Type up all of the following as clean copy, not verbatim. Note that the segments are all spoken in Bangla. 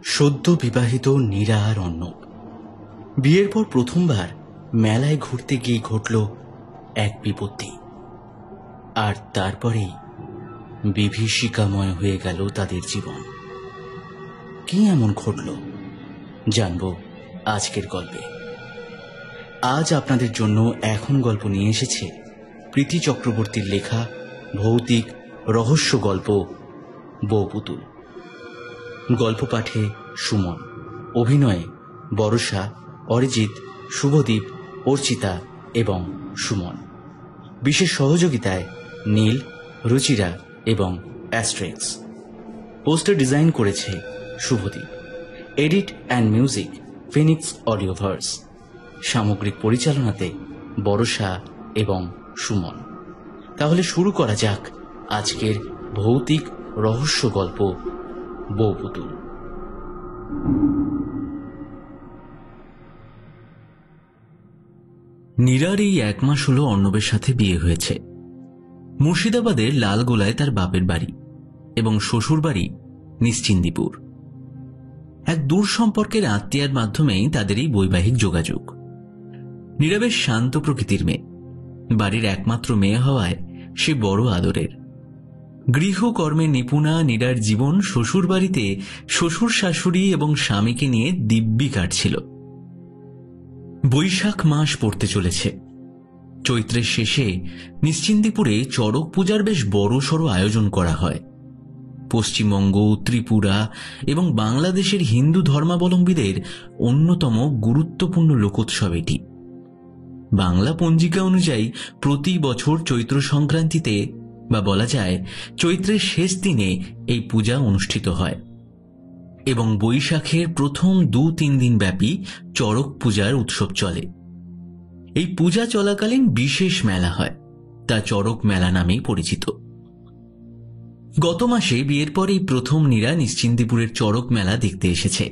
সদ্য বিবাহিত নীরা আর অর্ণব বিয়ের পর প্রথমবার মেলায় ঘুরতে গিয়ে ঘটল এক বিপত্তি, আর তারপরেই বিভীষিকাময় হয়ে গেল তাদের জীবন। কি এমন ঘটল জানব আজকের গল্পে। আজ আপনাদের জন্য এখন গল্প নিয়ে এসেছে প্রীতি চক্রবর্তীর লেখা ভৌতিক রহস্য গল্প বউ পুতুল। গল্প পাঠে সুমন, অভিনয়ে বরষা, অরিজিৎ, শুভদীপ, অর্চিতা এবং সুমন। বিশেষ সহযোগিতায় নীল, রুচিরা এবং অ্যাস্ট্রেক্স। পোস্টার ডিজাইন করেছে Subhadip. Edit and music Phoenix Audioverse. সামগ্রিক পরিচালনাতে বরষা এবং সুমন। তাহলে শুরু করা যাক আজকের ভৌতিক রহস্য গল্প বউ পুতুল। নীরার এই 1 মাস হলো অর্ণবের সাথে বিয়ে হয়েছে। মুর্শিদাবাদের লালগোলায় তার বাপের বাড়ি এবং শ্বশুর বাড়ি নিশ্চিন্দিপুর। এক দূর সম্পর্কের আত্মীয়ার মাধ্যমেই তাদের এই বৈবাহিক যোগাযোগ। নীরা বেশ শান্ত প্রকৃতির মেয়ে। বাড়ির একমাত্র মেয়ে হওয়ায় সে বড় আদরের। গৃহকর্মে নিপুণা নীরার জীবন শ্বশুর বাড়িতে শ্বশুর শাশুড়ি এবং স্বামীকে নিয়ে দিব্যি কাটছিল। বৈশাখ মাস পড়তে চলেছে। চৈত্রের শেষে নিশ্চিন্দিপুরে চড়ক পূজার বেশ বড়সড় আয়োজন করা হয়। পশ্চিমবঙ্গ, ত্রিপুরা এবং বাংলাদেশের হিন্দু ধর্মাবলম্বীদের অন্যতম গুরুত্বপূর্ণ লোকোৎসব এটি। বাংলা পঞ্জিকা অনুযায়ী প্রতি বছর চৈত্র সংক্রান্তিতে, বা বলা যায় চৈত্রের শেষ দিনে, এই পূজা অনুষ্ঠিত হয় এবং বৈশাখের প্রথম 2-3 দিন ব্যাপী চড়ক পূজার উৎসব চলে। এই পূজা চলাকালীন বিশেষ মেলা হয়, তা চড়ক মেলা নামেই পরিচিত। গত মাসে বিয়ের পর এই প্রথম নীরা নিশ্চিন্দিপুরের চড়ক মেলা দেখতে এসেছে।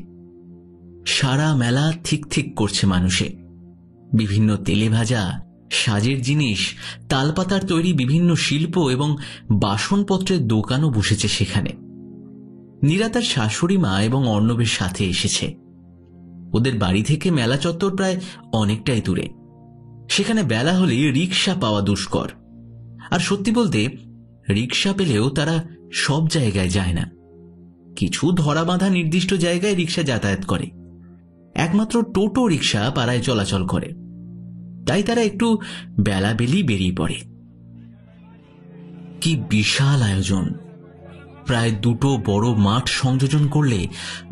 সারা মেলা ঠিক ঠিক করছে মানুষে। বিভিন্ন তেলে ভাজা, সাজের জিনিস, তালপাতার তৈরি বিভিন্ন শিল্প এবং বাসনপত্রের দোকানও বসেছে সেখানে। নীরা তার শাশুড়ি মা এবং অর্ণবের সাথে এসেছে। ওদের বাড়ি থেকে মেলা চত্বর প্রায় অনেকটাই দূরে। সেখানে বেলা হলে রিক্সা পাওয়া দুষ্কর। আর সত্যি বলতে রিক্সা পেলেও তারা সব জায়গায় যায় না। কিছু ধরা বাঁধা নির্দিষ্ট জায়গায় রিক্সা যাতায়াত করে। একমাত্র টোটো রিক্সা পাড়ায় চলাচল করে। তাই তারা একটু বেলাবেলি বেরিয়ে পড়ে। কি বিশাল আয়োজন! প্রায় 2টো বড় মাঠ সংযোজন করলে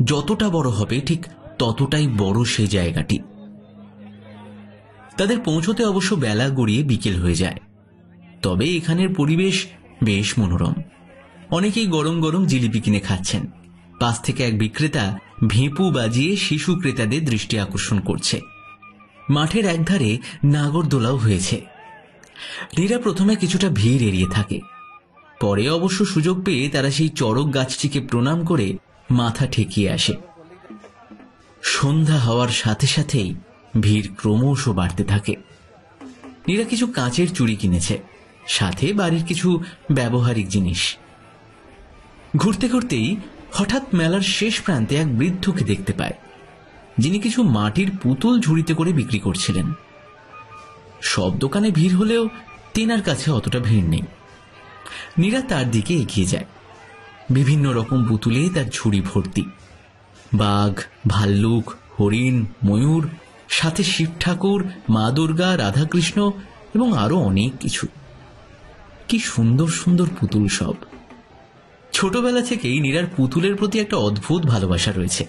যতটা বড় হবে ঠিক ততটাই বড় সেই জায়গাটি। তাদের পৌঁছতে অবশ্য বেলা গড়িয়ে বিকেল হয়ে যায়। তবে এখানের পরিবেশ বেশ মনোরম। অনেকেই গরম গরম জিলিপি কিনে খাচ্ছেন। পাশ থেকে এক বিক্রেতা ভেঁপু বাজিয়ে শিশু ক্রেতাদের দৃষ্টি আকর্ষণ করছে। মাঠের একধারে নাগরদোলাও হয়েছে। নীরা প্রথমে কিছুটা ভিড় এড়িয়ে থাকে। পরে অবশ্য সুযোগ পেয়ে তারা সেই চড়ক গাছটিকে প্রণাম করে মাথা ঠেকিয়ে আসে। সন্ধ্যা হওয়ার সাথে সাথেই ভিড় ক্রমশ বাড়তে থাকে। নীরা কিছু কাঁচের চুড়ি কিনেছে, সাথে বাড়ির কিছু ব্যবহারিক জিনিস। ঘুরতে ঘুরতেই হঠাৎ মেলার শেষ প্রান্তে এক বৃদ্ধকে দেখতে পায়, যিনি কিছু মাটির পুতুল ঝুড়িতে করে বিক্রি করছিলেন। সব দোকানে ভিড় হলেও তেনার কাছে অতটা ভিড় নেই। নীরা তার দিকে এগিয়ে যায়। বিভিন্ন রকম পুতুলে তার ঝুড়ি ভর্তি। বাঘ, ভাল্লুক, হরিণ, ময়ূর, সাথে শিব ঠাকুর, মা দুর্গা, রাধাকৃষ্ণ এবং আরো অনেক কিছু। কি সুন্দর সুন্দর পুতুল সব! ছোটবেলা থেকেই নীরার পুতুলের প্রতি একটা অদ্ভুত ভালোবাসা রয়েছে।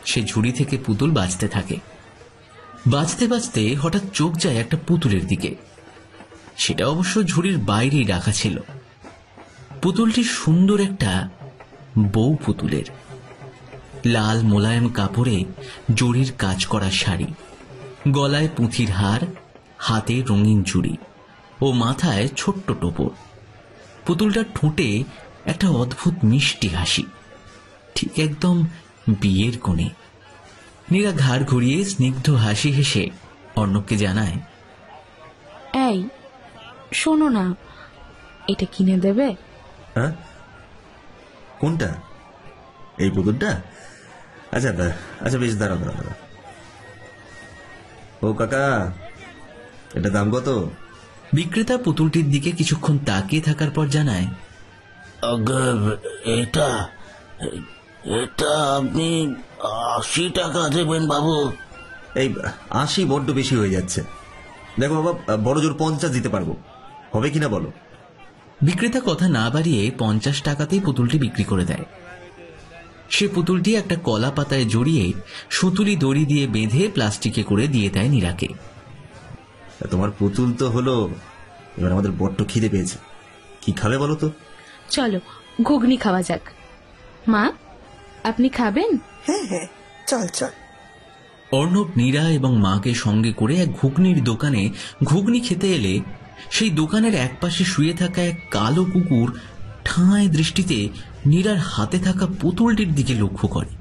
সে ঝুড়ি থেকে পুতুল বাজতে থাকে। বাজতে বাজতে হঠাৎ চোখ যায় একটা পুতুলের দিকে। সেটা অবশ্য ঝুড়ির বাইরেই রাখা ছিল। পুতুলটি সুন্দর একটা বউ পুতুলের। লাল মোলায়েম কাপড়ে জরির কাজ করা শাড়ি, গলায় পুঁথির হার, হাতে রঙিন চুড়ি ও মাথায় ছোট্ট টোপর। পুতুলটার ঠোঁটে একটা অদ্ভুত মিষ্টি হাসি, ঠিক একদম বিয়ের কোণে। নীরা ঘাড় ঘুরিয়ে স্নিগ্ধ হাসি হেসে অর্ণবকে জানায়, এই শোনো না, এটা কিনে দেবে? হ্যাঁ, কোনটা? এই পুতুলটা? আচ্ছা আচ্ছা, বেশ, দাঁড়াও। ও কাকা, এটা দাম কত? বিক্রেতা পুতুলটির দিকে কিছুক্ষণ তাকিয়ে থাকার পর জানায়, এটা এটা আপনি 80 টাকা দেবেন বাবু। এই 80 বড্ড বেশি হয়ে যাচ্ছে। দেখো বাবা, বড় জোর 50 দিতে পারবো, হবে কিনা বলো? বিক্রেতা কথা না বাড়িয়ে 50 টাকাতেই পুতুলটি বিক্রি করে দেয়। সে পুতুলটি একটা কলা পাতায় জড়িয়ে সুতুলি দড়ি দিয়ে বেঁধে প্লাস্টিকে করে দিয়ে দেয় নীরাকে। তোমার পুতুল তো হলো, এবার আমাদের বড্ড খিদে পেয়েছে। কি খাবে বলো তো? চলো ঘুগনি খাওয়া যাক। মা, আপনি খাবেন? হ্যাঁ হ্যাঁ, চল চল। অর্ণব নীরা এবং মাকে সঙ্গে করে এক ঘুগনির দোকানে ঘুগনি খেতে এলে সেই দোকানের একপাশে শুয়ে থাকা এক কালো কুকুর ঠাঁই দৃষ্টিতে নীরার হাতে থাকা পুতুলটির দিকে লক্ষ্য করে,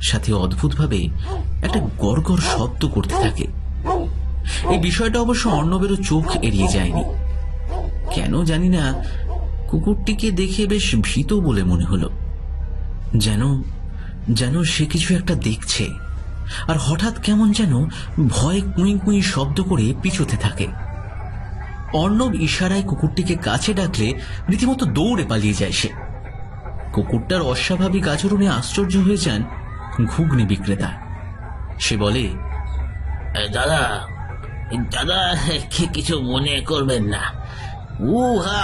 সাথে অদ্ভুতভাবে একটা গড়গড় শব্দ করতে থাকে। এই বিষয়টা অবশ্য অর্ণবেরও চোখ এড়িয়ে যায়নি। কেন জানি না, কুকুরটিকে দেখে বেশ ভীত বলে মনে হলো। যেন যেন সে কিছু একটা দেখছে, আর হঠাৎ কেমন যেন ভয় কুঁই কুঁই শব্দ করে পিছুতে থাকে। অর্ণব ইশারায় কুকুরটিকে কাছে ডাকলে রীতিমতো দৌড়ে পালিয়ে যায় সে। কুকুরটার অস্বাভাবিক আচরণে আশ্চর্য হয়ে যান ঘুগনি বিক্রেতা। সে বলে, দাদা দাদা, কিছু মনে করবেন না,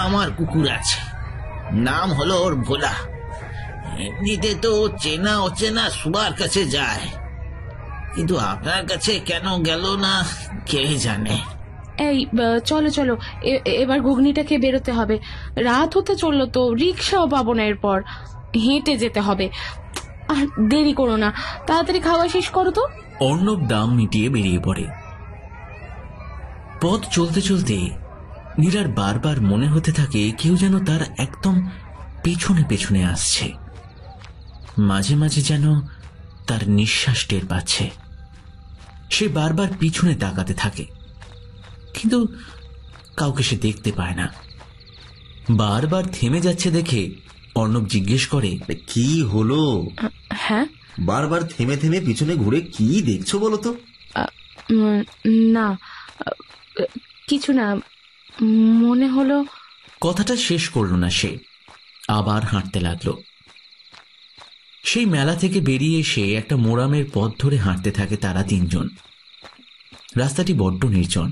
আমার কুকুর আছে, নাম হলো ওর ভোলা। এমনিতে তো চেনা অচেনা সবার কাছে যায়, কিন্তু আপনার কাছে কেন গেল না কে জানে। এই চলো চলো, এবার ঘুগনিটা খেয়ে বেরোতে হবে। রাত হতে চললো তো, রিক্সাও পাবো না, এরপর হেঁটে যেতে হবে। আর দেরি করো না, তাড়াতাড়ি খাওয়া শেষ করো তো। অর্ণব দাম মিটিয়ে বেরিয়ে পড়ে। পথ চলতে চলতে নীরার বারবার মনে হতে থাকে কেউ যেন তার একদম পেছনে পেছনে আসছে। মাঝে মাঝে যেন তার নিঃশ্বাস টের পাচ্ছে। সে বারবার পিছনে তাকাতে থাকে, কিন্তু কাউকে সে দেখতে পায় না। বারবার থেমে যাচ্ছে দেখে অর্ণব জিজ্ঞেস করে, কি হলো? হ্যাঁ, বারবার থেমে থেমে পিছনে ঘুরে কি দেখছো বলো তো? না, কিছু না, মনে হলো। কথাটা শেষ করল না সে, আবার হাঁটতে লাগলো। সেই মেলা থেকে বেরিয়ে এসে একটা মোরামের পথ ধরে হাঁটতে থাকে তারা তিনজন। রাস্তাটি বড্ড নির্জন,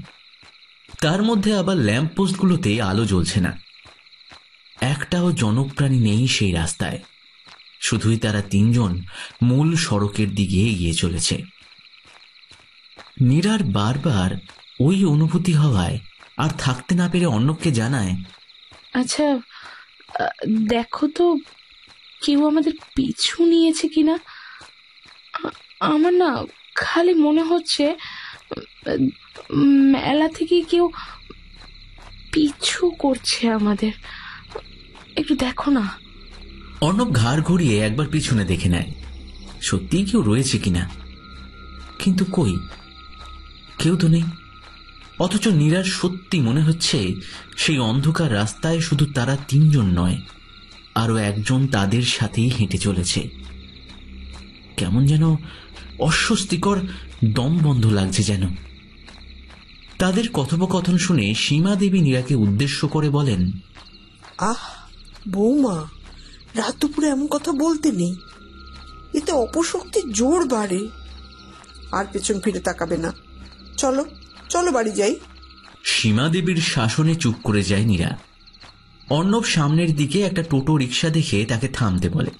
তার মধ্যে আবার ল্যাম্পপোস্টগুলোতে আলো জ্বলছে না। একটাও জনপ্রাণী নেই সেই রাস্তায়, শুধুই তারা তিনজন মূল সড়কের দিকে এগিয়ে চলেছে। নীরার বারবার ওই অনুভূতি হওয়ায় আর থাকতে না পেরে অর্ণবকে জানায়, আচ্ছা দেখো তো, কেউ আমাদের পিছু নিয়েছে কিনা। আমার না খালি মনে হচ্ছে মেলা থেকে কেউ পিছু করছে আমাদের। একটু দেখো না। অর্ণব ঘাড় ঘুরিয়ে একবার পিছনে দেখে নেয় সত্যিই কেউ রয়েছে কিনা, কিন্তু কই, কেউ তো নেই। অথচ নীরার সত্যি মনে হচ্ছে সেই অন্ধকার রাস্তায় শুধু তারা তিনজন নয়, আরো একজন তাদের সাথেই হেঁটে চলেছে। কেমন যেন অস্বস্তিকর দম বন্ধ লাগছে যেন। তাদের কথোপকথন শুনে সীমা দেবী নীরাকে উদ্দেশ্য করে বলেন, আহ বৌমা, রাত দুপুরে এমন কথা বলতে নেই, এতে অপশক্তির জোর বাড়ে। আর পেছন ফিরে তাকাবে না। চলো চলো, বাড়ি যাই। সীমা দেবীর শাসনে চুপ করে যায় নীরা। অর্ণব সামনের দিকে একটা টোটো রিক্সা দেখে তাকে থামতে বলে।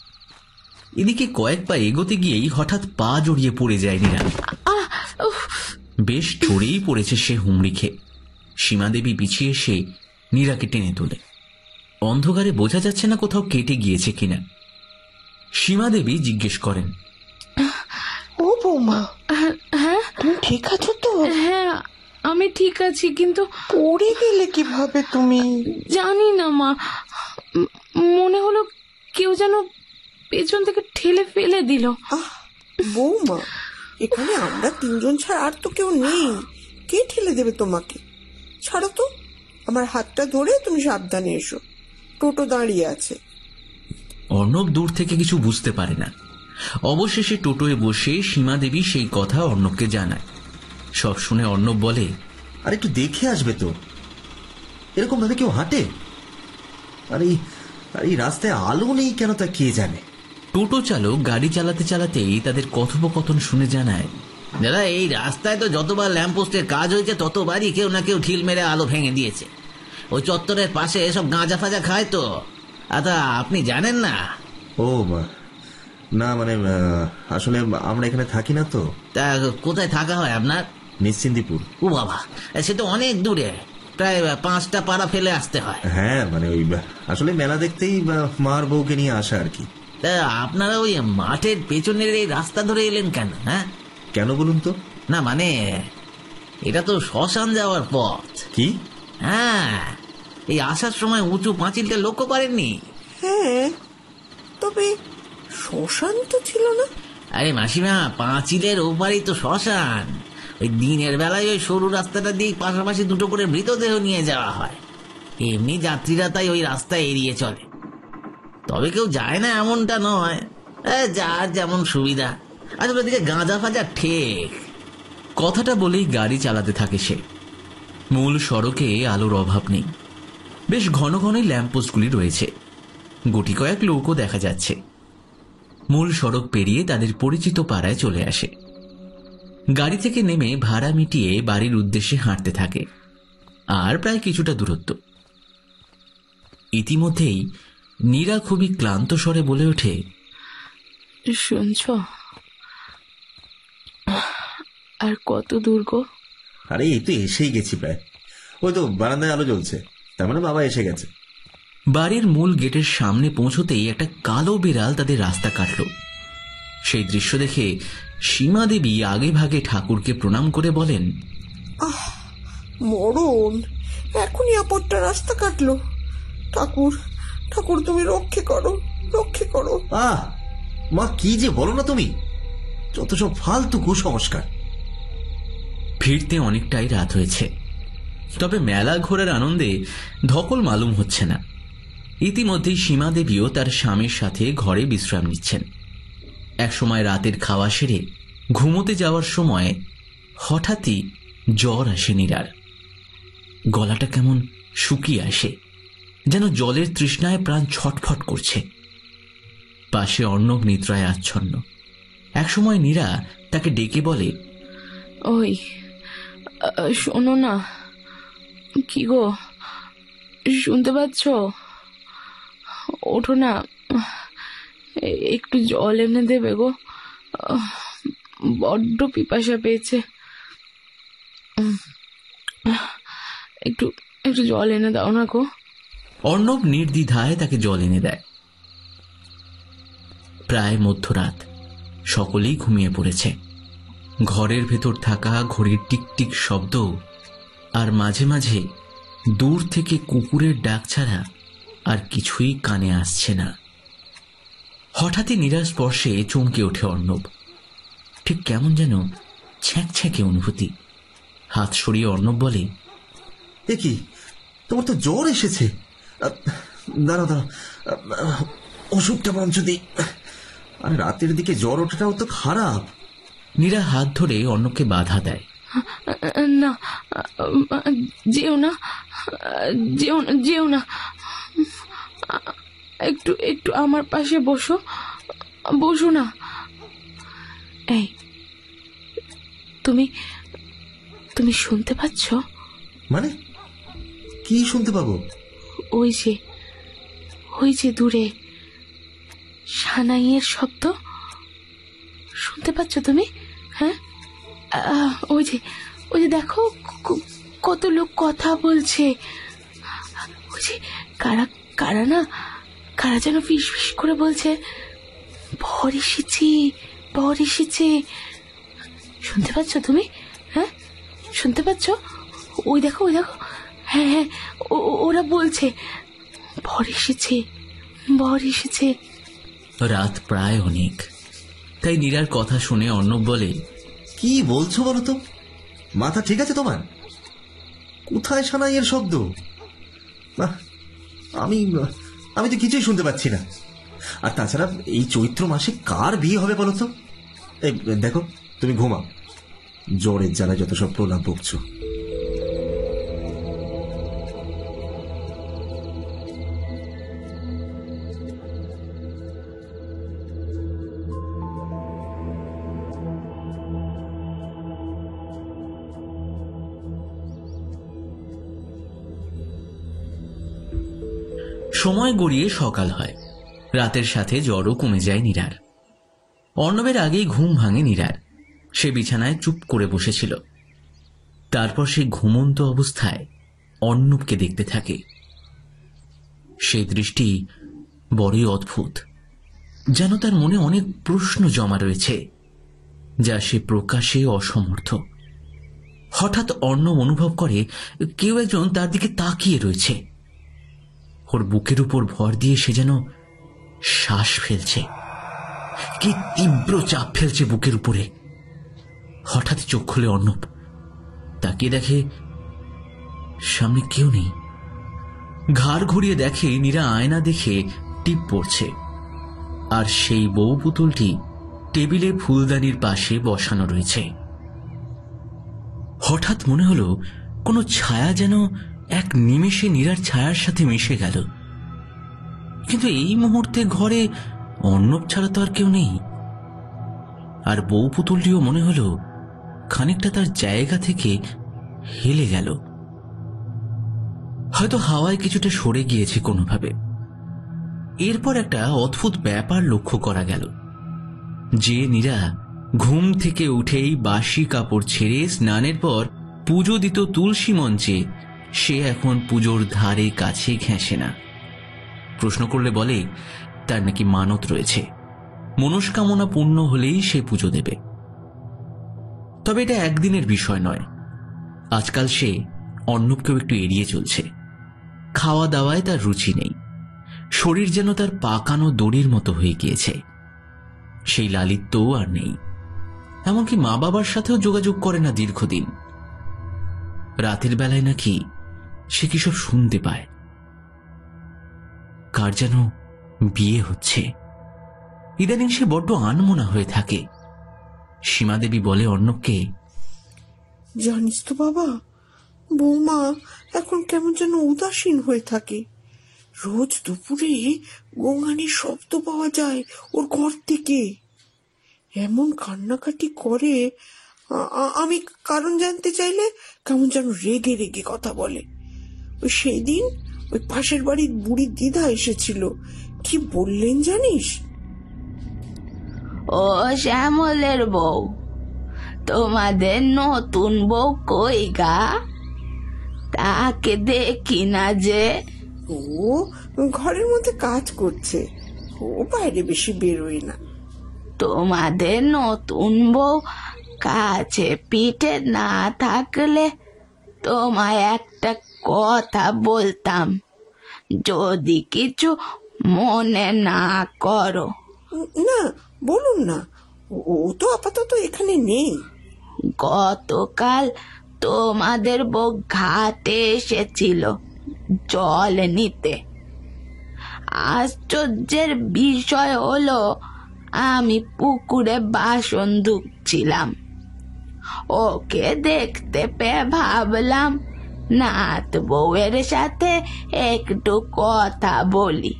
এদিকে কয়েক পা এগোতে গিয়েই হঠাৎ পা জড়িয়ে পড়ে যায় নীরা। বেশ চড়েই পড়েছে সে হুমড়ি খেয়ে। সীমা দেবী পিছিয়ে এসে নীরাকে টেনে তোলে। অন্ধকারে বোঝা যাচ্ছে না কোথাও কেটে গিয়েছে কিনা। সীমা দেবী জিজ্ঞেস করেন, ও বৌমা, হ্যাঁ তুমি ঠিক আছো তো? হ্যাঁ, আমি ঠিক আছি, কিন্তু পড়ে গেলে কিভাবে তুমি? জানি না মা, মনে হলো কেউ যেন পেছন থেকে ঠেলে ফেলে দিল। আহ বৌমা, এখানে আমরা তিনজন ছাড়া আর তো কেউ নেই, কে ঠেলে দেবে তোমাকে? ছাড়ো তো, আমার হাতটা ধরে তুমি সাবধানে এসো, টোটো দাঁড়িয়ে আছে। অর্ণব দূর থেকে কিছু বুঝতে পারে না, অবশেষে টোটোয় বসে সীমা দেবী সেই কথা অর্ণবকে জানায়। সব শুনে অর্ণব বলে, আর একটু দেখে আসবে তো, এরকম ভাবে কেউ হাঁটে? আর এই রাস্তায় আলো নেই কেন তা কে জানে। টোটো চালক গাড়ি চালাতে চালাতেই তাদের কথোপকথন শুনে জানায়, দাদা, এই রাস্তায় তো যতবার ল্যাম্পপোস্টের কাজ হয়েছে ততবারই কেউ না কেউ ঢিল মেরে আলো ভেঙে দিয়েছে। ওই চত্বরের পাশে এসব গাঁজা ফাজা খায় তো। আচ্ছা, আপনি জানেন না? ও না, মানে আসলে আমরা এখানে থাকি না তো। তা কোথায় থাকা হয় আপনার? নিশ্চিন্দিপুর। ও বাবা, সে তো অনেক দূরে, প্রায় 5টা পাড়া ফেলে আসতে হয়। হ্যাঁ, মানে ওই আসলে মেলা দেখতেই মার বউকে নিয়ে আসা আর কি। তা আপনারা ওই মাঠের পেছনের এই রাস্তা ধরে এলেন কেন? হ্যাঁ, কেন বলুন তো? না মানে এটা তো শ্মশান যাওয়ার পথ। কি? হ্যাঁ, এই আসার সময় উঁচু পাঁচিলটা লক্ষ্য করেননি? হ্যাঁ, তবে শ্মশান তো ছিল না। আরে মাসিমা, পাঁচিলের ওপারেই তো শ্মশান। ওই দিনের বেলায় ওই সরু রাস্তাটা দিয়ে পাশাপাশি দুটো করে মৃতদেহ নিয়ে যাওয়া হয়। এমনি যাত্রীরা তাই ওই রাস্তায় এড়িয়ে চলে। তবে কেউ যায় না এমনটা নয়, যার যেমন সুবিধা। আসলে ওদিকে গাঁজা ফাজা ঠেক। কথাটা বলেই গাড়ি চালাতে থাকে সে। মূল সড়কে আলোর অভাব নেই, বেশ ঘন ঘনই ল্যাম্পপোস্টগুলি রয়েছে, গুটি কয়েক লোকও দেখা যাচ্ছে। মূল সড়ক পেরিয়ে তাদের পরিচিত পাড়ায় চলে আসে। গাড়ি থেকে নেমে ভাড়া মিটিয়ে বাড়ির উদ্দেশ্যে হাঁটতে থাকে। আর প্রায় কিছুটা দূরত্ব। ইতিমধ্যেই নীরা খুবই ক্লান্ত স্বরে বলে ওঠে, শুনছ, আর কত দূর গো? আরে এই তো এসেই গেছি প্রায়। ওই তো বারান্দায় আলো জ্বলছে, তার মানে বাবা এসে গেছে। বাড়ির মূল গেটের সামনে পৌঁছতেই একটা কালো বিড়াল তাদের রাস্তা কাটল। সেই দৃশ্য দেখে সীমা দেবী আগে ভাগে ঠাকুরকে প্রণাম করে বলেন, মরণ, এখনই আপদটা রাস্তা কাটলো। ঠাকুর, ঠাকুর তুমি রক্ষে করো, রক্ষে করো। মা, কি যে বলো না তুমি, যত সব ফালতু কুসংস্কার। ফিরতে অনেকটাই রাত হয়েছে, তবে মেলা ঘোরার আনন্দে ধকল মালুম হচ্ছে না। ইতিমধ্যেই সীমা দেবীও তার স্বামীর সাথে ঘরে বিশ্রাম নিচ্ছেন। একসময় রাতের খাওয়া সেরে ঘুমোতে যাওয়ার সময় হঠাৎই জ্বর আসে নীরার। গলাটা কেমন শুকিয়ে আসে, যেন জলের তৃষ্ণায় প্রাণ ছটফট করছে। পাশে অর্ণব নিদ্রায় আচ্ছন্ন। একসময় নীরা তাকে ডেকে বলে, ওই শোনো না। কি গো, শুনতে পাচ্ছ? ওঠো না, একটু জল এনে দেবে গো, বড্ড পিপাসা পেয়েছে। একটু একটু জল এনে দাও না গো। অর্ণব নির্দ্বিধায় তাকে জল এনে দেয়। প্রায় মধ্যরাত, সকলেই ঘুমিয়ে পড়েছে। ঘরের ভেতর থাকা ঘড়ির টিকটিক শব্দ আর মাঝে মাঝে দূর থেকে কুকুরের ডাক ছাড়া আর কিছুই কানে আসছে না। হঠাৎই নীরার স্পর্শে চমকে ওঠে অর্ণব। ঠিক কেমন যেন ছ্যাঁকছ্যাঁকে অনুভূতি। হাত সরিয়ে অর্ণব বলে, এ কি, তোমার তো জ্বর এসেছে। দাঁড়াও দাঁড়াও, ওষুধটা বরঞ্চ দিই। আর রাতের দিকে জ্বর ওঠাটাও তো খারাপ। নীরা হাত ধরে অর্ণবকে বাধা দেয়। না, যেও না, যেও না, যেও না। একটু একটু আমার পাশে বসো, বসো না। এই, তুমি তুমি শুনতে পাচ্ছ? মানে কি শুনতে পাবো? ওই যে দূরে সানাইয়ের শব্দ শুনতে পাচ্ছ তুমি? হ্যাঁ, ওই যে দেখো, কত লোক কথা বলছে। ওই যে কারা যেন ফিস ফিস করে বলছে, বর এসেছে, বর এসেছে। শুনতে পাচ্ছ তুমি? হ্যাঁ, শুনতে পাচ্ছ? ওই দেখো, হ্যাঁ হ্যাঁ, ওরা বলছে বর এসেছে, বর এসেছে। রাত প্রায় অনেক, তাই নীরার কথা শুনে অর্ণব বলে, কি বলছো বলো তো? মাথা ঠিক আছে তোমার? কোথায় সানাইয়ের শব্দ? আমি তো কিছুই শুনতে পাচ্ছি না। আর তাছাড়া এই চৈত্র মাসে কার বিয়ে হবে বলো তো? এই দেখো, তুমি ঘুমাও, জ্বরের জ্বালায় যত সব প্রলাপ বকছো। সময় গড়িয়ে সকাল হয়। রাতের সাথে জ্বরও কমে যায় নীরার। অর্ণবের আগেই ঘুম ভাঙে নীরার। সে বিছানায় চুপ করে বসেছিল। তারপর সে ঘুমন্ত অবস্থায় অর্ণবকে দেখতে থাকে। সেই দৃষ্টি বড়ই অদ্ভুত, যেন তার মনে অনেক প্রশ্ন জমা রয়েছে, যা সে প্রকাশে অসমর্থ। হঠাৎ অর্ণব অনুভব করে কেউ একজন তার দিকে তাকিয়ে রয়েছে। ওর বুকের উপর ভর দিয়ে সে যেন শ্বাস ফেলছে। কি তীব্র চাপ ফেলছে বুকের উপরে। হঠাৎ চোখ খুলে অর্ণব তাকিয়ে দেখে সামনে কেউ নেই। ঘাড় ঘুরিয়ে দেখে নীরা আয়না দেখে টিপ পড়ছে, আর সেই বউ পুতুলটি টেবিলে ফুলদানির পাশে বসানো রয়েছে। হঠাৎ মনে হলো কোনো ছায়া যেন এক নিমেষে নীরার ছায়ার সাথে মিশে গেল। কিন্তু এই মুহূর্তে ঘরে অর্ণব ছাড়া তো আর কেউ নেই। আর বউ পুতুলটিও মনে হলো খানিকটা তার জায়গা থেকে হেলে গেল। হয়তো হাওয়ায় কিছুটা সরে গিয়েছে কোনোভাবে। এরপর একটা অদ্ভুত ব্যাপার লক্ষ্য করা গেল, যে নীরা ঘুম থেকে উঠেই বাসি কাপড় ছেড়ে স্নানের পর পুজো দিত তুলসী মঞ্চে, সে এখন পুজোর ধারে কাছে ঘেঁষে না। প্রশ্ন করলে বলে তার নাকি মানত রয়েছে, মনস্কামনা পূর্ণ হলেই সে পুজো দেবে। তবে এটা একদিনের বিষয় নয়। আজকাল সে অর্ণবকেও একটু এড়িয়ে চলছে। খাওয়া দাওয়ায় তার রুচি নেই। শরীর যেন তার পাকানো দড়ির মতো হয়ে গিয়েছে। সেই লালিত্যও আর নেই। এমনকি মা বাবার সাথেও যোগাযোগ করে না দীর্ঘদিন। রাতের বেলায় নাকি সে কি সব শুনতে পায়। কার যেন বিয়ে হচ্ছে। ইদানিং সে বড্ড আনমনা হয়ে থাকে। সীমাদেবী বলে অর্ণবকে, জানিস তো বাবা, বৌমা এখন কেমন যেন উদাসীন হয়ে থাকে। রোজ দুপুরে গঙ্গানির শব্দ পাওয়া যায় ওর ঘর থেকে। এমন কান্নাকাটি করে, আমি কারণ জানতে চাইলে কেমন যেন রেগে রেগে কথা বলে। ওই সেই দিন ওই পাশের বাড়ির বুড়ি দিদা এসেছিল, কি বললেন জানিস? ও শ্যামলের বউ, তোমাদের নতুন বউ কই গা? তাকে দেখি না যে। ও ঘরের মধ্যে কাজ করছে, ও বাইরে বেশি বেরোয় না। তোমাদের নতুন বউ কাছে পিঠে না থাকলে তোমায় একটা কথা বলতাম, যদি কিছু মনে না করো। না, বলুন না, ও তো আপাতত এখানে নেই। গতকাল তোমাদের বউ ঘাটে এসেছিল জল নিতে। আশ্চর্যের বিষয় হলো, আমি পুকুরে বাসন ধুচ্ছিলাম। ওকে দেখতে পেয়ে ভাবলাম নাত বউয়ের সাথে একটু কথা বলি।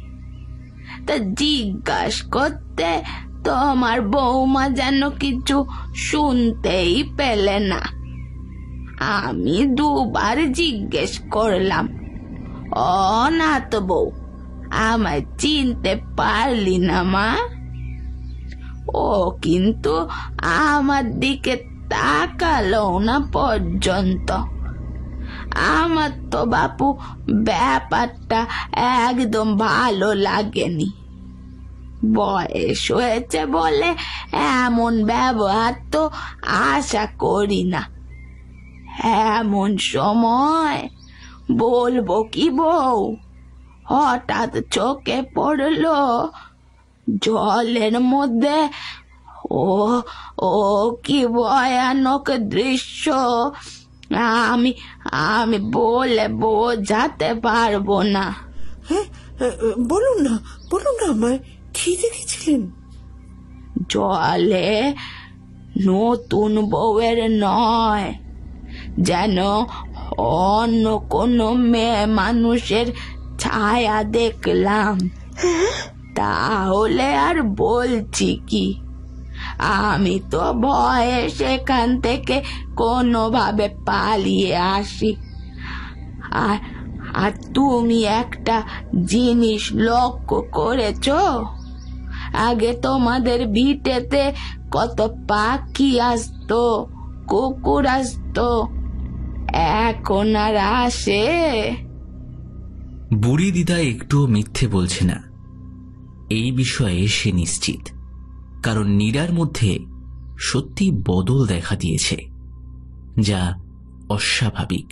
তা জিজ্ঞাস করতে তোমার বৌমা যেন কিছু শুনতেই পেলে না। আমি দুবার জিজ্ঞেস করলাম, ও নাত বউ, আমায় চিনতে পারলি না মা? ও কিন্তু আমার দিকে তাকালো না পর্যন্ত। আমার তো বাপু ব্যাপারটা একদম ভালো লাগেনি। বয়স হয়েছে বলে এমন ব্যবহার তো আশা করি না। এমন সময় বলবো কি বউ, হঠাৎ চোখে পড়লো জলের মধ্যে ও ও কি ভয়ানক দৃশ্য, আমি আমি বলে বোঝাতে পারবো না। হ্যাঁ, বলুন না আমায়, কি দেখেছিলেন? জলে নতুন বউয়ের নয়, যেন অন্য কোনো মেয়ে মানুষের ছায়া দেখলাম। তাহলে আর বলছি কি, আমি তো ভয়ে সেখান থেকে কোনোভাবে পালিয়ে আসি। আর আর তুমি একটা জিনিস লক্ষ্য করেছো? আগে তোমাদের ভিটেতে কত পাখি আসতো, কুকুর আসতো, এখন আর আসে? বুড়ি দিদা একটুও মিথ্যে বলছে না। এই বিষয়ে সে নিশ্চিত, কারণ নীরার মধ্যে সত্যি বদল দেখা দিয়েছে, যা অস্বাভাবিক।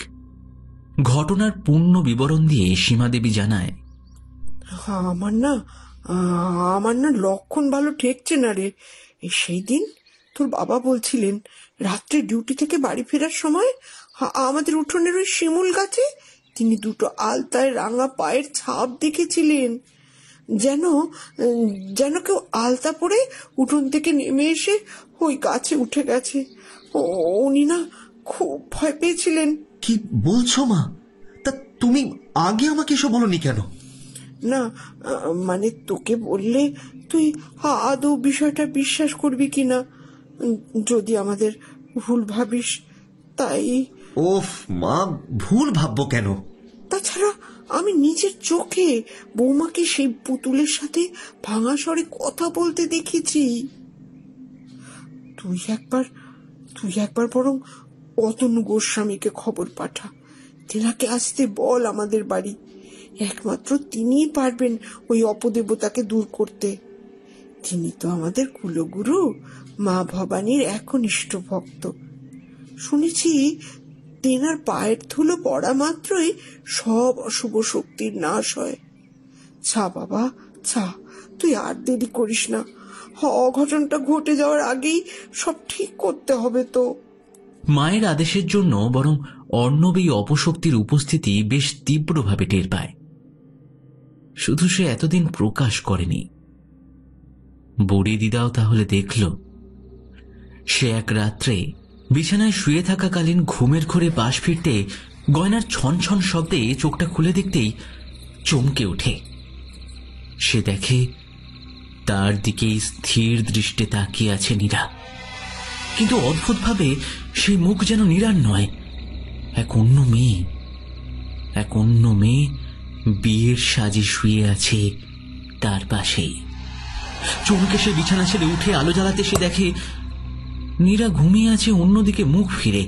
ঘটনার পূর্ণ বিবরণ দিয়ে সীমাদেবী জানায়, আমার না লক্ষণ ভালো ঠেকছে না রে। সেই দিন তোর বাবা বলছিলেন রাত্রে ডিউটি থেকে বাড়ি ফেরার সময় আমাদের উঠোনের ওই শিমুল গাছে তিনি দুটো আলতায় রাঙা পায়ের ছাপ দেখেছিলেন, যেন যেন কেউ আলতা পরে উঠোন থেকে নেমে এসে ওই গাছে উঠে গেছে। উনি না খুব ভয় পেয়েছিলেন। কি বলছো মা? তা তুমি আগে আমাকে এসব বলনি কেন? না, মানে তোকে বললে তুই আদৌ বিষয়টা বিশ্বাস করবি কিনা, যদি আমাদের ভুল ভাবিস, তাই। ওফ মা, ভুল ভাববো কেন? তাছাড়া আমি নিজের চোখে বৌমাকে সেই পুতুলের সাথে ভাঙা স্বরে কথা বলতে দেখেছি। তুই একবার বরং অতনু গোস্বামীকে খবর পাঠা, তেনাকে আসতে বল আমাদের বাড়ি। একমাত্র তিনিই পারবেন ওই অপদেবতাকে দূর করতে। তিনি তো আমাদের কুলগুরু মা ভবানীর একনিষ্ঠ ভক্ত। শুনেছি তেনার পায়ের ধুলো পড়া মাত্রই সব অশুভ শক্তির নাশ হয়। ছা বাবা ছা, তুই আর দেরি করিস না, অঘটনটা ঘটে যাওয়ার আগেই সব ঠিক করতে হবে তো। মায়ের আদেশের জন্য বরং অর্ণব এই অপশক্তির উপস্থিতি বেশ তীব্রভাবে টের পায়। শুধু সে এতদিন প্রকাশ করেনি। বুড়ি দিদাও তাহলে দেখল। সে এক রাত্রে বিছানায় শুয়ে থাকাকালীন ঘুমের ঘোরে পাশ ফিরতে গয়নার ছনছন শব্দে চোখটা খুলে দেখতেই চমকে ওঠে। সে দেখে তার দিকেই স্থির দৃষ্টে তাকিয়ে আছে নীরা, কিন্তু অদ্ভুতভাবে সেই মুখ যেন নীরার নয়, এক অন্য মেয়ে বিয়ের সাজে শুয়ে আছে তার পাশেই। চমকে সে বিছানা ছেড়ে উঠে আলো জ্বালাতে সে দেখে নীরা ঘুমিয়ে আছে অন্যদিকে মুখ ফিরে।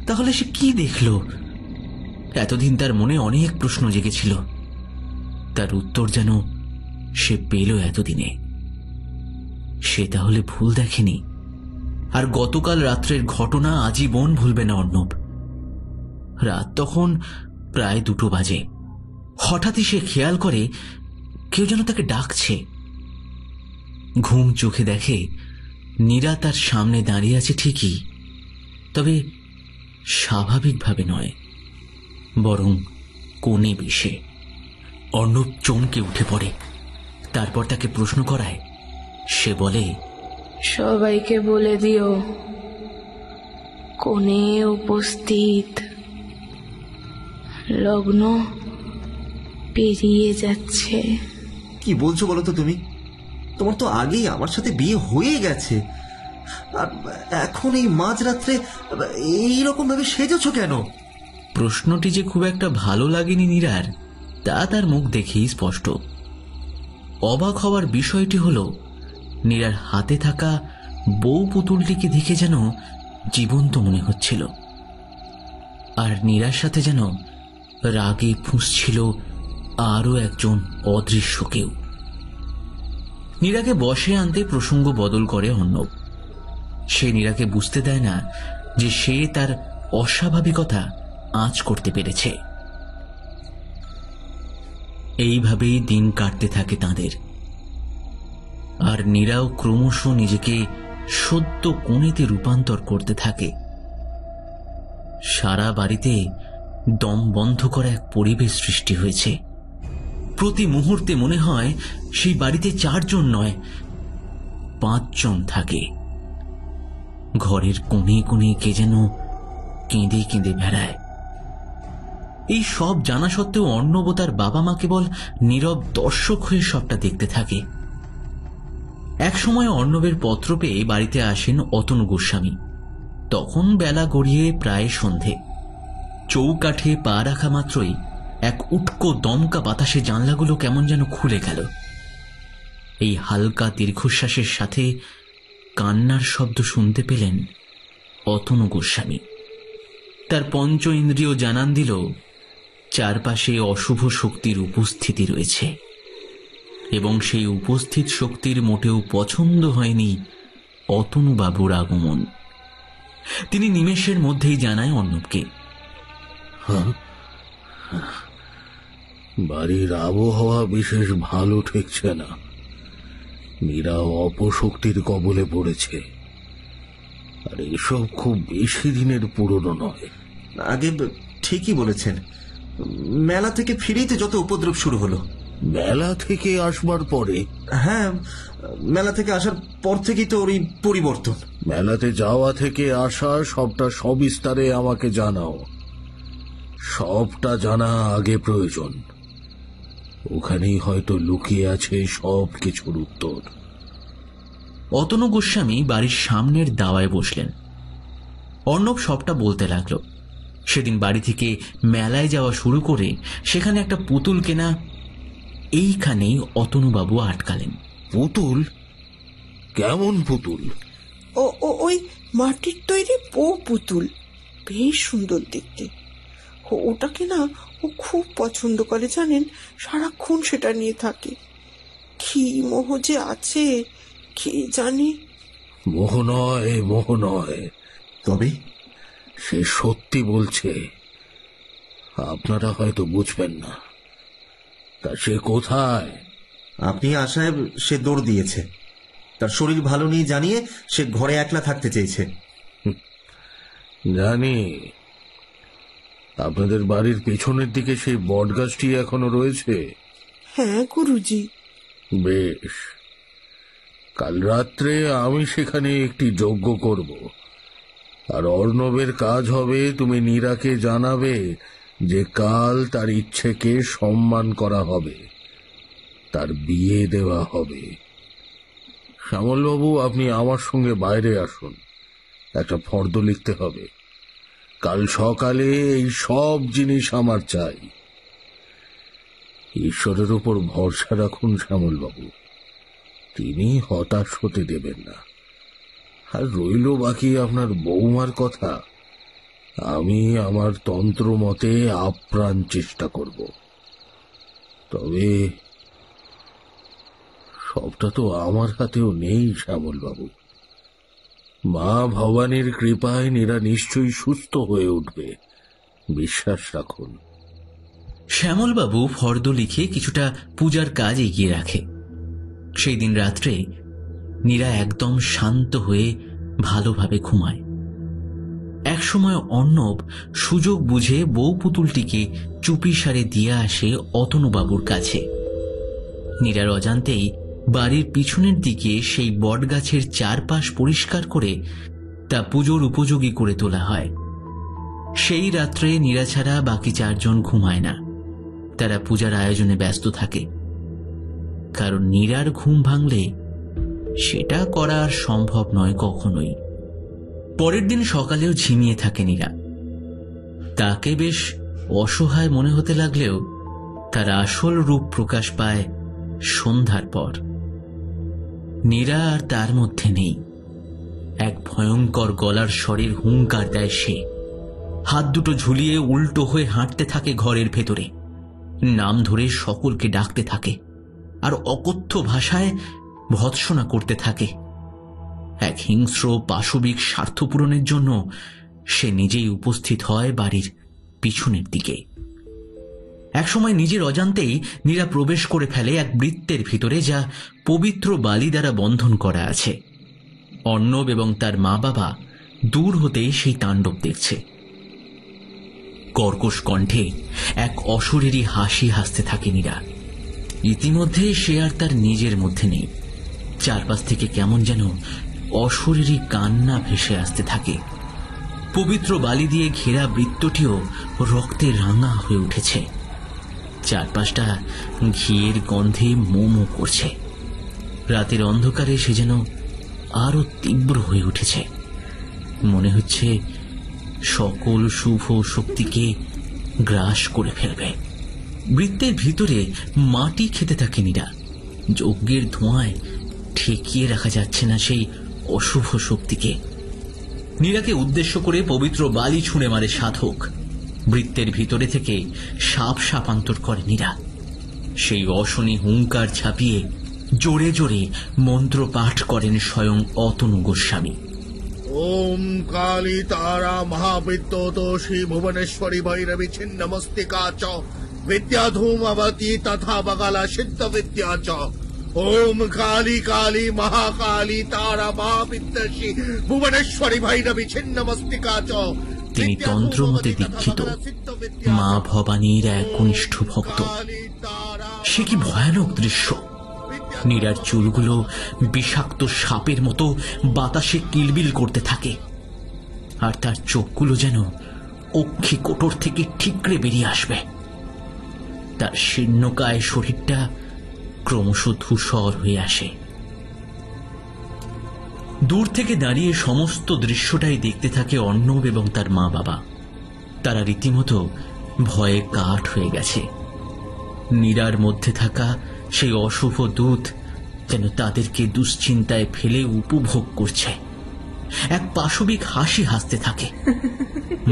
তাহলে সে কি দেখল? এতদিন তার মনে অনেক প্রশ্ন জেগেছিল, তার উত্তর যেন সে পেল এতদিনে। সে তাহলে ভুল দেখেনি, আর গতকাল রাত্রের ঘটনা আজীবন ভুলবে না অর্ণব। রাত তখন প্রায় 2 বাজে। হঠাৎই সে খেয়াল করে কেউ যেন তাকে ডাকছে। ঘুম চোখে দেখে নীরা তার সামনে দাঁড়িয়ে আছে ঠিকই, তবে স্বাভাবিকভাবে নয়, বরং কোণে বিষে। অর্ণব চমকে উঠে পড়ে, তারপর তাকে প্রশ্ন করায়। সে বলে, সবাইকে বলে দিও কোণে উপস্থিত, লগ্ন পেরিয়ে যাচ্ছে। কি বলছো বলো তো তুমি? তোমার তো আগেই আমার সাথে বিয়ে হয়ে গেছে, আর এখন এই মাঝরাত্রে এইরকম ভাবে সেজেছ কেন? প্রশ্নটি যে খুব একটা ভালো লাগেনি নীরার, তা তার মুখ দেখেই স্পষ্ট। অবাক হওয়ার বিষয়টি হল নীরার হাতে থাকা বউ পুতুলটিকে দেখে যেন জীবন্ত মনে হচ্ছিল, আর নীরার সাথে যেন রাগে ফুঁসছিল আরো একজন অদৃশ্য কেউ। নীরাকে বসে আনতে প্রসঙ্গ বদল করে অর্ণব। সে নীরাকে বুঝতে দেয় না যে সে তার অস্বাভাবিকতা আঁচ করতে পেরেছে। এইভাবেই দিন কাটতে থাকে তাঁদের, আর নীরাও ক্রমশ নিজেকে সদ্য কোণেতে রূপান্তর করতে থাকে। সারা বাড়িতে দম বন্ধ করা এক পরিবেশ সৃষ্টি হয়েছে। প্রতি মুহূর্তে মনে হয় সেই বাড়িতে 4 জন নয় 5 জন থাকে। ঘরের কোণে কোণে কে যেন কেঁদে কেঁদে বেড়ায়। এই সব জানা সত্ত্বেও অর্ণব তার বাবা মা কেবল নীরব দর্শক হয়ে সবটা দেখতে থাকে। একসময় অর্ণবের পত্র পেয়ে বাড়িতে আসেন অতনু গোস্বামী। তখন বেলা গড়িয়ে প্রায় সন্ধে। চৌকাঠে পা রাখা মাত্রই এক উটকো দমকা বাতাসে জানলাগুলো কেমন যেন খুলে গেল। এই হালকা দীর্ঘশ্বাসের সাথে কান্নার শব্দ শুনতে পেলেন অতনু গোস্বামী। তার পঞ্চ ইন্দ্রিয় জানান দিল চারপাশে অশুভ শক্তির উপস্থিতি রয়েছে, এবং সেই উপস্থিত শক্তির মোটেও পছন্দ হয়নি অতনুবাবুর আগমন। তিনি নিমেষের মধ্যেই জানায় অর্ণবকে, বাড়ির আবহাওয়া বিশেষ ভালো ঠেকছে না। মীরা অপশক্তির কবলে পড়েছে, আর এসব খুব বেশি দিনের পুরনো নয়। আগে ঠিকই বলেছেন, মেলা থেকে ফিরেই তো যত উপদ্রব শুরু হলো। মেলা থেকে আসবার পরে? হ্যাঁ, মেলা থেকে আসার পর থেকেই তো ওর এই পরিবর্তন। মেলাতে যাওয়া থেকে আসা সবটা সবিস্তারে আমাকে জানাও। সবটা জানা আগে প্রয়োজন। ওখানেই হয়তো লুকিয়ে আছে সব কিছুর উত্তর। অতনু গোস্বামী বাড়ির সামনের দাওয়ায় বসলেন। অর্ণব সবটা বলতে লাগল। সেদিন বাড়ি থেকে মেলায় যাওয়া শুরু করে সেখানে একটা পুতুল কেনা, এইখানেই অতনুবাবু আটকালেন। পুতুল? কেমন পুতুল? ওই মাটির তৈরি বউ পুতুল, বেশ সুন্দর দেখতে। ওটাকে না ও খুব পছন্দ করে জানেন, সারাক্ষণ সেটা নিয়ে থাকে। কি মোহ যে আছে কে জানে। মোহ নয়, মোহ নয়। তবে সে সত্যি বলছে, আপনারা হয়তো বুঝবেন না। তা সে কোথায়? আপনি আশায় সে দৌড় দিয়েছে। তার শরীর ভালো নেই জানিয়ে সে ঘরে একলা থাকতে চেয়েছে। জানি। আপনাদের বাড়ির পেছনের দিকে সেই বটগাছটি এখনো রয়েছে? হ্যাঁ গুরুজি। বেশ, কাল রাত্রে আমি সেখানে একটি যজ্ঞ করব, আর অর্ণবের কাজ হবে তুমি নীরাকে জানাবে যে কাল তার ইচ্ছেকে সম্মান করা হবে, তার বিয়ে দেওয়া হবে। শ্যামলবাবু, আপনি আমার সঙ্গে বাইরে আসুন, একটা ফর্দ লিখতে হবে। কাল সকালে এই সব জিনিস আমার চাই। ঈশ্বরের উপর ভরসা রাখুন শ্যামলবাবু, তিনি হতাশ হতে দেবেন না। আর রইল বাকি আপনার বৌমার কথা, আমি আমার তন্ত্র মতে আপ্রাণ চেষ্টা করব। তবে সবটা তো আমার হাতেও নেই শ্যামলবাবু। মা ভবানীর কৃপায় নীরা নিশ্চয়ই সুস্থ হয়ে উঠবে, বিশ্বাস রাখুন। শ্যামলবাবু ফর্দ লিখে কিছুটা পূজার কাজ এগিয়ে রাখে। সেই দিন রাত্রে নীরা একদম শান্ত হয়ে ভালোভাবে ঘুমায়। একসময় অর্ণব সুযোগ বুঝে বউ পুতুলটিকে চুপিসারে দিয়ে আসে অতনুবাবুর কাছে। নীরার অজান্তেই বাড়ির পিছনের দিকে সেই বটগাছের চারপাশ পরিষ্কার করে তা পুজোর উপযোগী করে তোলা হয়। সেই রাত্রে নীরা ছাড়া বাকি 4 জন ঘুমায় না। তারা পূজার আয়োজনে ব্যস্ত থাকে, কারণ নীরার ঘুম ভাঙলে সেটা করা আর সম্ভব নয় কখনোই। পরের দিন সকালেও ঝিমিয়ে থাকে নীরা। তাকে বেশ অসহায় মনে হতে লাগলেও তার আসল রূপ প্রকাশ পায় সন্ধ্যার পর। নীরা আর তার মধ্যে নেই। এক ভয়ঙ্কর গলার স্বরের হুঙ্কার দেয় সে। হাত দুটো ঝুলিয়ে উল্টো হয়ে হাঁটতে থাকে ঘরের ভেতরে, নাম ধরে সকলকে ডাকতে থাকে, আর অকথ্য ভাষায় ভৎসনা করতে থাকে। এক হিংস্র পাশবিক স্বার্থ পূরণের জন্য সে নিজেই উপস্থিত হয় বাড়ির পিছনের দিকে। একসময় নিজের অজান্তেই নীরা প্রবেশ করে ফেলে এক বৃত্তের ভিতরে, যা পবিত্র বালি দ্বারা বন্ধন করা আছে। অর্ণব এবং তার মা বাবা দূর হতেই সেই তাণ্ডব দেখছে। কর্কশ কণ্ঠে এক অশরীরী হাসি হাসতে থাকে নীরা। ইতিমধ্যে সে আর তার নিজের মধ্যে নেই। চারপাশ থেকে কেমন যেন অশরীরী কান্না ভেসে আসতে থাকে। পবিত্র বালি দিয়ে ঘেরা বৃত্তটিও রক্তে রাঙা হয়ে উঠেছে। চারপাশটা ঘিয়ের গন্ধে মোমো করছে। রাতের অন্ধকারে সে যেন আরো তীব্র হয়ে উঠেছে। মনে হচ্ছে সকল শুভ শক্তিকে গ্রাস করে ফেলবে। বৃত্তের ভিতরে মাটি খেতে থাকে নীরা। যজ্ঞের ধোঁয়ায় ঠেকিয়ে রাখা যাচ্ছে না সেই অশুভ শক্তিকে। নীরাকে উদ্দেশ্য করে পবিত্র বালি ছুঁড়ে মারে সাধক। বৃত্তের ভিতরে থেকে সাপ সাপান্তর করে নীরা। সেই অশনি হুঙ্কার ছাপিয়ে জোরে জোরে মন্ত্র পাঠ করেন স্বয়ং অতনু গোস্বামী। ওম কালী তারা মহাবিদ্যোতোষী ভুবনেশ্বরী ভৈরবী ছিন্নমস্তিকা চ विद्याधूमवती तथा बगला सिद्ध विद्या च ओम काली काली महाकाली तारा महाविद्यशी भुवनेश्वरी भैरवी छिन्नमस्तिका च। তিনি তন্ত্রমতে দীক্ষিত, মা ভবানীর এক কনিষ্ঠ ভক্ত। সে কি ভয়ানক দৃশ্য! নীরার চুলগুলো বিষাক্ত সাপের মতো বাতাসে কিলবিল করতে থাকে, আর তার চোখগুলো যেন অক্ষি কোটর থেকে ঠিকরে বেরিয়ে আসবে। তার শীর্ণকায় শরীরটা ক্রমশ ধূসর হয়ে আসে। দূর থেকে দাঁড়িয়ে সমস্ত দৃশ্যটাই দেখতে থাকে অর্ণব এবং তার মা বাবা। তারা রীতিমতো ভয়ে কাঠ হয়ে গেছে। নীরার মধ্যে থাকা সেই অশুভ দূত যেন তাদেরকে দুশ্চিন্তায় ফেলে উপভোগ করছে। এক পাশবিক হাসি হাসতে থাকে,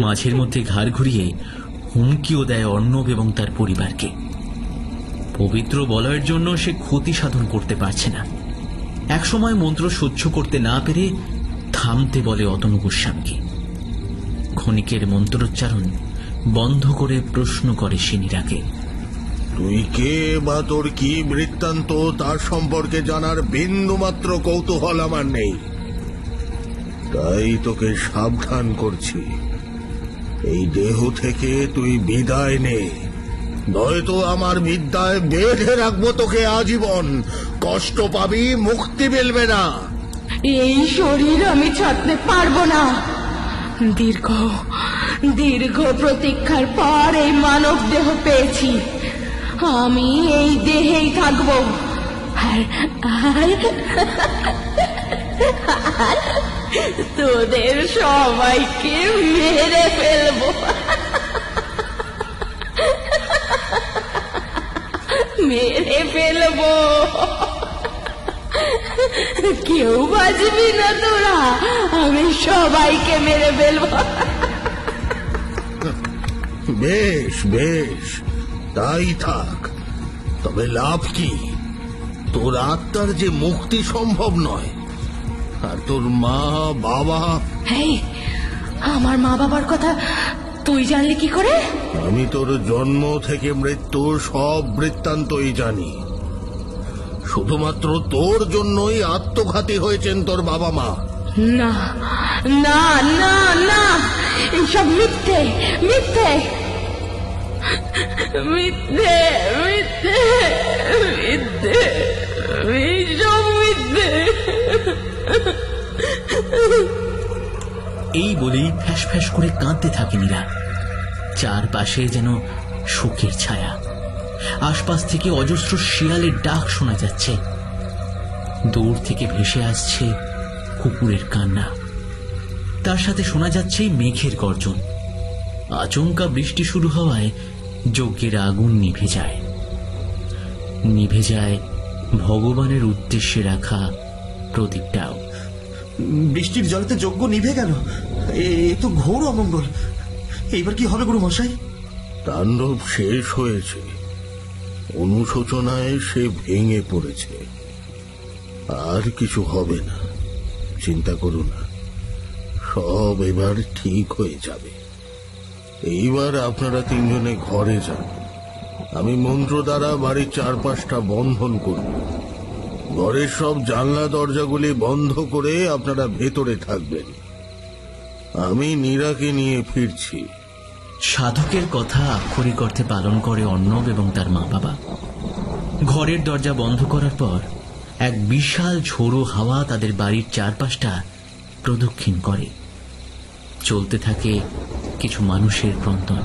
মাঝের মধ্যে ঘাড় ঘুরিয়ে হুমকিও দেয় অর্ণব এবং তার পরিবারকে। পবিত্র বলয়ের জন্য সে ক্ষতি সাধন করতে পারছে না। একসময় মন্ত্র সহ্য করতে না পেরে থামতে বলে অতনু গোস্বামীকে। ক্ষণিকের মন্ত্রোচ্চারণ বন্ধ করে প্রশ্ন করে সে নীরাকে, তুই কে বা তোর কি বৃত্তান্ত তার সম্পর্কে জানার বিন্দুমাত্র কৌতূহল আমার নেই। তাই তোকে সাবধান করছি, এই দেহ থেকে তুই বিদায় নে, নয়তো আমার বিদ্যায় বেঁধে রাখবো তোকে আজীবন। কষ্ট পাবি, মুক্তি মিলবে না। এই শরীর আমি ছাড়তে পারবো না। দীর্ঘ দীর্ঘ প্রতীক্ষার পর এই মানব দেহ পেয়েছি। আমি এই দেহেই থাকবো, আর তোদের সবাইকে মেরে ফেলবো, মেরে ফেলবো। কেউ বাঁচবি না তোরা, আমি সবাইকে মেরে ফেলবো। বেশ বেশ, তাই থাক। তবে লাভ কি? তোর আত্মার যে মুক্তি সম্ভব নয়, আর তোর মা বাবা। এই, আমার মা বাবার কথা তুই জানলি কি করে? আমি তোর জন্ম থেকে মৃত্যুর সব বৃত্তান্তই জানি। শুধুমাত্র তোর জন্যই আত্মঘাতী হয়েছেন তোর বাবা মা। না না না না, এইসব মিথ্যে মিথ্যে মিথ্যে মিথ্যে মিথ্যে, এইসব মিথ্যে। এই বলেই ফ্যাস ফ্যাস করে কাঁদতে থাকে নীরা। চারপাশে যেন শোকের ছায়া। আশপাশ থেকে অজস্র শিয়ালের ডাক শোনা যাচ্ছে। দূর থেকে ভেসে আসছে কুকুরের কান্না। তার সাথে শোনা যাচ্ছে মেঘের গর্জন। আচমকা বৃষ্টি শুরু হওয়ায় যজ্ঞের আগুন নিভে যায়। নিভে যায় ভগবানের উদ্দেশ্যে রাখা প্রদীপটাও। বৃষ্টির জলেতে যজ্ঞ নিভে গেল, এ তো ঘোর অমঙ্গল। এইবার কি হবে গুরু মশাই? তাণ্ডব শেষ হয়েছে, অনুশোচনায় সে ভেঙে পড়েছে। আর কিছু হবে না, চিন্তা করো না, সব এবার ঠিক হয়ে যাবে। এইবার আপনারা তিনজনে ঘরে যান। আমি মন্ত্র দ্বারা বাড়ির চারপাশটা বন্ধন করব। ঘরের সব জানলা দরজাগুলি বন্ধ করে আপনারা ভেতরে থাকবেন। আমি নীরাকে নিয়ে ফিরছি। সাধকের কথা আক্ষরিক অর্থে পালন করে অর্ণব এবং তার মা বাবা। ঘরের দরজা বন্ধ করার পর এক বিশাল ঝোড়ো হাওয়া তাদের বাড়ির চারপাশটা প্রদক্ষিণ করে। চলতে থাকে কিছু মানুষের ক্রন্দন।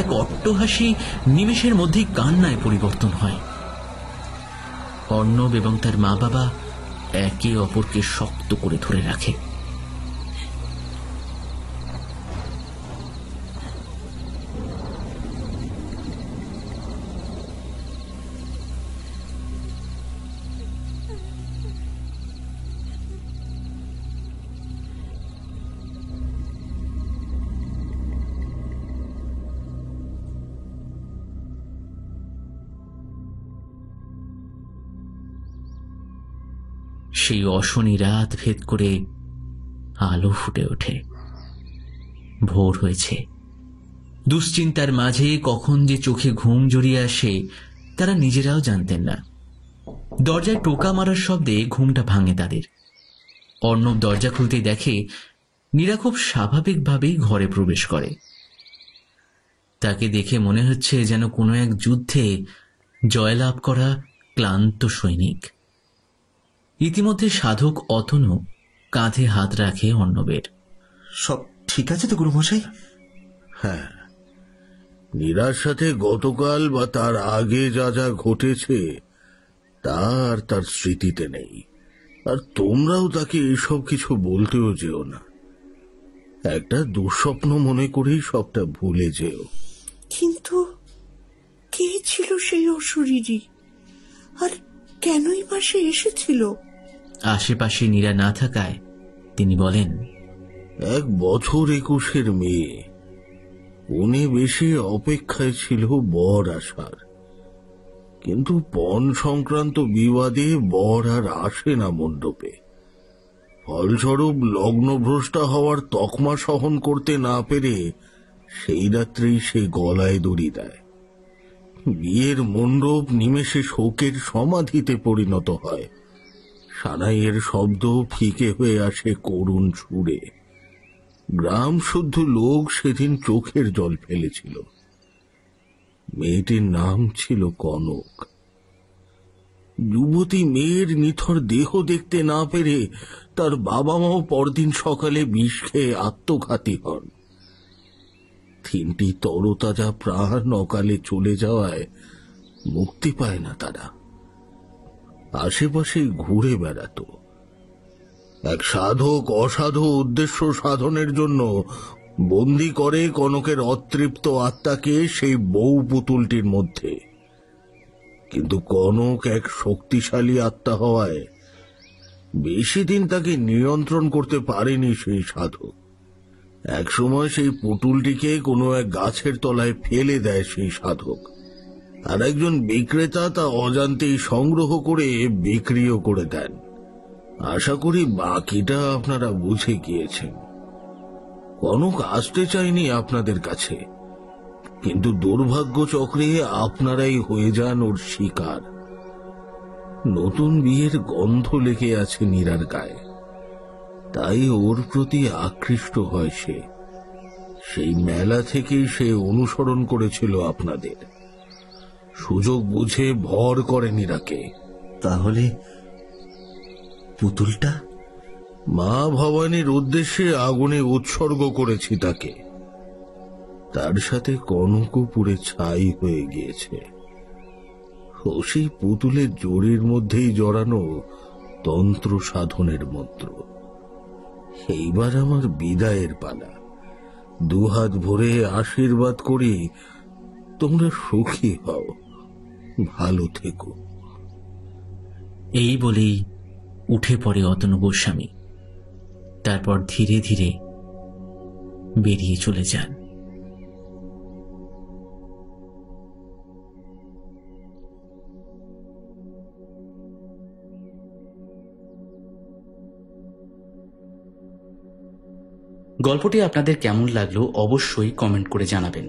এক অট্টহাসি নিমেষের মধ্যেই কান্নায় পরিবর্তন হয়। অর্ণব এবং তার মা বাবা একে অপরকে শক্ত করে ধরে রাখে। সেই অশনি রাত ভেদ করে আলো ফুটে ওঠে। ভোর হয়েছে। দুশ্চিন্তার মাঝে কখন যে চোখে ঘুম জড়িয়ে আসে তারা নিজেরাও জানতেন না। দরজায় টোকা মারার শব্দে ঘুমটা ভাঙে তাদের। অর্ণব দরজা খুলতেই দেখে নীরা খুব স্বাভাবিকভাবেই ঘরে প্রবেশ করে। তাকে দেখে মনে হচ্ছে যেন কোনো এক যুদ্ধে জয়লাভ করা ক্লান্ত সৈনিক। ইতিমধ্যে সাধক অতনু কাঁধে হাত রাখে অর্ণবের। সব ঠিক আছে তো গুরুমশাই? হ্যাঁ, নীরার সাথে গতকাল বা তার আগে যা যা ঘটেছে তার তার স্মৃতিতে নেই। আর তোমরাও তাকে এসব কিছু বলতেও যেও না। একটা দুঃস্বপ্ন মনে করেই সবটা ভুলে যেও। কিন্তু কে ছিল সেই অশরীরী, আর কেনই বা সে এসেছিল? আশেপাশে নীরা না থাকায় তিনি বলেন, 1 বছর 21-এর মেয়ে। উনি বেশি অপেক্ষায় ছিল বর আসার, কিন্তু পণ সংক্রান্ত বিবাদে বর আর আসে না মণ্ডপে। ফলস্বরূপ লগ্নভ্রষ্টা হওয়ার তকমা সহন করতে না পেরে সেই রাত্রেই সে গলায় দড়ি দেয়। বিয়ের মণ্ডপ নিমেষে শোকের সমাধিতে পরিণত হয়। সানাইয়ের শব্দ ফিকে হয়ে আসে করুণ সুরে। গ্রাম শুদ্ধ লোক সেদিন চোখের জল ফেলেছিল। মেয়েটির নাম ছিল কনক। যুবতী মেয়ের নিথর দেহ দেখতে না পেরে তার বাবা মাও পরদিন সকালে বিষ খেয়ে আত্মঘাতী হন। 3টি তরতাজা প্রাণ অকালে চলে যাওয়ায় মুক্তি পায় না তারা। আশেপাশে ঘুরে বেড়াত। এক সাধক অসাধু উদ্দেশ্য সাধনের জন্য বন্দী করে কনকের অতৃপ্ত আত্মাকে সেই বউ পুতুলটির মধ্যে। কিন্তু কনক এক শক্তিশালী আত্মা হওয়ায় বেশি দিন তাকে নিয়ন্ত্রণ করতে পারেনি সেই সাধক। একসময় সেই পুতুলটিকে কোনো এক গাছের তলায় ফেলে দেয় সেই সাধক, আর একজন বিক্রেতা তা অজান্তেই সংগ্রহ করে বিক্রিও করে দেন। আশা করি বাকিটা আপনারা বুঝে গিয়েছেন। কনক আসতে চাইনি আপনাদের কাছে, কিন্তু দুর্ভাগ্য চক্রে আপনারাই হয়ে যান ওর শিকার। নতুন বিয়ের গন্ধ লেগে আছে নীরার গায়ে, তাই ওর প্রতি আকৃষ্ট হয় সে। সেই মেলা থেকেই সে অনুসরণ করেছিল আপনাদের। সুযোগ বুঝে ভর করে নীরাকে। তাহলে পুতুলটা? মা ভবানীর উদ্দেশ্যে আগুনে উৎসর্গ করেছি তাকে। তার সাথে কনকও পুড়ে ছাই হয়ে গিয়েছে। ও সেই পুতুলের জড়ির মধ্যেই জড়ানো তন্ত্র সাধনের মন্ত্র। এইবার আমার বিদায়ের পালা। 2 হাত ভরে আশীর্বাদ করি তোমরা সুখী হও, ভালো থেকো। এই বলেই উঠে পড়ে অতনু গোস্বামী। তারপর ধীরে ধীরে বেরিয়ে চলে যান। গল্পটি আপনাদের কেমন লাগলো অবশ্যই কমেন্ট করে জানাবেন,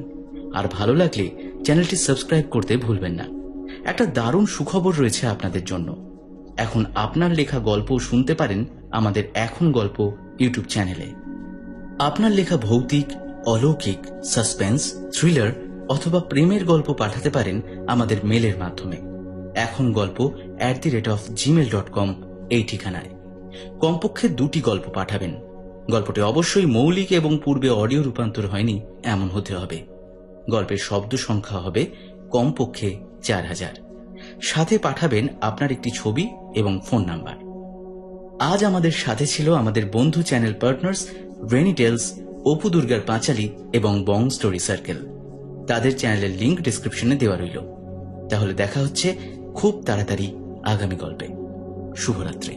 আর ভালো লাগলে চ্যানেলটি সাবস্ক্রাইব করতে ভুলবেন না। একটা দারুণ সুখবর রয়েছে আপনাদের জন্য। এখন আপনার লেখা গল্প শুনতে পারেন আমাদের এখন গল্প ইউটিউব চ্যানেলে। আপনার লেখা ভৌতিক, অলৌকিক, সাসপেন্স, থ্রিলার অথবা প্রেমের গল্প পাঠাতে পারেন আমাদের মেলের মাধ্যমে। এখন গল্প @gmail.com এই ঠিকানায়। কমপক্ষে 2টি গল্প পাঠাবেন। গল্পটি অবশ্যই মৌলিক এবং পূর্বে অডিও রূপান্তর হয়নি এমন হতে হবে। গল্পের শব্দ সংখ্যা হবে কমপক্ষে 4000। সাথে পাঠাবেন আপনার একটি ছবি এবং ফোন নাম্বার। আজ আমাদের সাথে ছিল আমাদের বন্ধু channel partners Rainy Tales, Apu দুর্গার পাঁচালী এবং বং স্টোরি সার্কেল। তাদের চ্যানেলের লিংক ডেসক্রিপশনে দেওয়া রইল। তাহলে দেখা হচ্ছে খুব তাড়াতাড়ি আগামী গল্পে। শুভরাত্রি।